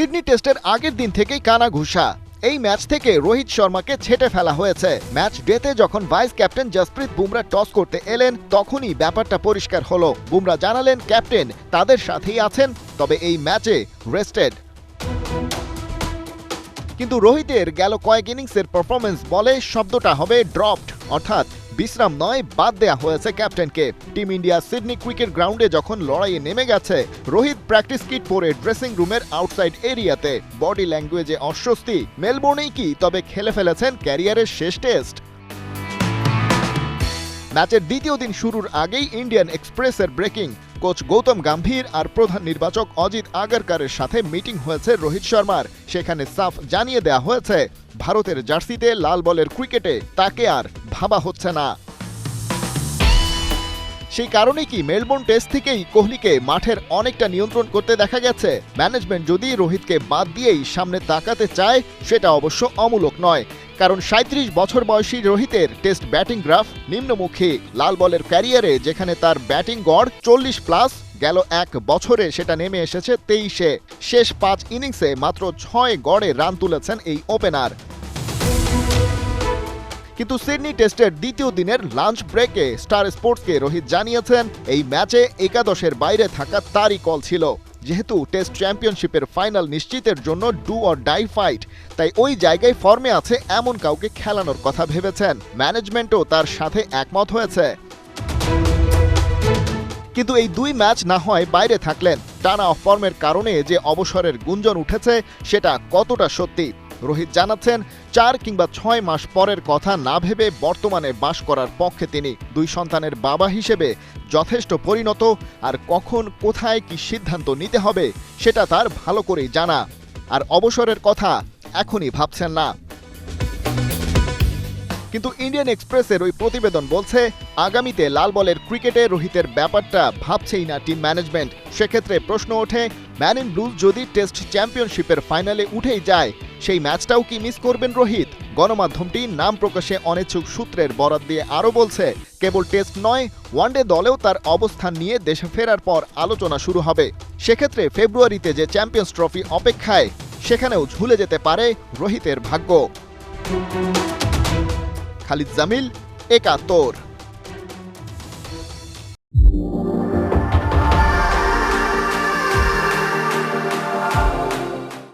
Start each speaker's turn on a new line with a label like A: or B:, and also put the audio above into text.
A: Sydney টেস্টের আগের দিন থেকেই কানাঘুষা। এই ম্যাচ থেকে রোহিত শর্মাকে ছেঁটে ফেলা হয়েছে। ম্যাচ ডেতে যখন vice captain Jasprit Bumrah toss করতে এলেন তখনই ব্যাপারটা পরিষ্কার হলো। বুমরা জানালেন ক্যাপ্টেন তাদের সাথেই আছেন, তবে এই ম্যাচে রেস্টেড। কিন্তু রোহিতের গেল কয়েক ইনিংসের পারফরমেন্স বলে শব্দটা হবে ড্রপড, অর্থাৎ বিশ্রাম নয়, বাদ দেয়া হয়েছে ক্যাপ্টেনকে। টিম ইন্ডিয়া সিডনি ক্রিকেট গ্রাউন্ডে যখন লড়াইয়ে নেমে গেছে, রোহিত প্র্যাকটিস কিট পরে ড্রেসিং রুমের আউটসাইড এরিয়াতে। বডি ল্যাঙ্গুয়েজে অস্বস্তি। মেলবোর্নেই কি তবে খেলে ফেলেছেন ক্যারিয়ারের শেষ টেস্ট? ম্যাচের দ্বিতীয় দিন শুরুর আগেই ইন্ডিয়ান এক্সপ্রেসের ব্রেকিং। কোচ গৌতম গম্ভীর আর প্রধান নির্বাচক অজিত আগারকারের সাথে মিটিং হয়েছে রোহিত শর্মার। সেখানে সাফ জানিয়ে দেয়া হয়েছে ভারতের জার্সিতে লাল বলের ক্রিকেটে তাকে আর ভাবা হচ্ছে না। সেই কারণে কি মেলবোর্ন টেস্ট থেকেই কোহলিকে মাঠের অনেকটা নিয়ন্ত্রণ করতে দেখা গেছে? ম্যানেজমেন্ট যদি রোহিতকে বাদ দিয়েই সামনে তাকাতে চায় সেটা অবশ্য অমূলক নয়, কারণ ৩৭ বছর বয়সী রোহিতের টেস্ট ব্যাটিং গ্রাফ নিম্নমুখী। লাল বলের ক্যারিয়ারে যেখানে তার ব্যাটিং গড় ৪০+, গেল এক বছরে সেটা নেমে এসেছে ২৩-এ। শেষ ৫ ইনিংসে মাত্র ৬ গড়ে রান তুলেছেন এই ওপেনার। কিন্তু সিডনি টেস্টের দ্বিতীয় দিনের লাঞ্চ ব্রেকে স্টার স্পোর্টসকে রোহিত জানিয়েছেন এই ম্যাচে একাদশের বাইরে থাকা তারই কল ছিল। যেহেতু টেস্ট চ্যাম্পিয়নশিপের ফাইনাল নিশ্চিতের জন্য ডু অর ডাই ফাইট, তাই ওই জায়গায় ফর্মে আছে এমন কাউকে খেলানোর কথা ভেবেছেন। ম্যানেজমেন্টও তার সাথে একমত হয়েছে। কিন্তু এই দুই ম্যাচ না হয় বাইরে থাকলেন। টানা অফ ফর্মের কারণে যে অবসরের গুঞ্জন উঠেছে সেটা কতটা সত্যি? রোহিত জানাচ্ছেন ৪ কিংবা ৬ মাস পরের কথা না ভেবে বর্তমানে বাস করার পক্ষে তিনি। ২ সন্তানের বাবা হিসেবে যথেষ্ট পরিণত, আর কখন কোথায় কি সিদ্ধান্ত নিতে হবে সেটা তার ভালো করেই জানা। আর অবসরের কথা এখনই ভাবছেন না। কিন্তু ইন্ডিয়ান এক্সপ্রেসের ওই প্রতিবেদন বলছে আগামীতে লাল বলের ক্রিকেটে রোহিতের ব্যাপারটা ভাবছেই না টিম ম্যানেজমেন্ট। সেক্ষেত্রে প্রশ্ন ওঠে, ম্যান ইন ব্লুজ যদি টেস্ট চ্যাম্পিয়নশিপের ফাইনালে উঠেই যায়, সেই ম্যাচটাও কি মিস করবেন রোহিত? গণমাধ্যমটি নাম প্রকাশে অনিচ্ছুক সূত্রের বরাত দিয়ে আরও বলছে, কেবল টেস্ট নয়, ওয়ানডে দলেও তার অবস্থান নিয়ে দেশে ফেরার পর আলোচনা শুরু হবে। সেক্ষেত্রে ফেব্রুয়ারিতে যে চ্যাম্পিয়ন্স ট্রফি অপেক্ষায়, সেখানেও ঝুলে যেতে পারে রোহিতের ভাগ্য। খালিদ জামিল, একাত্তর।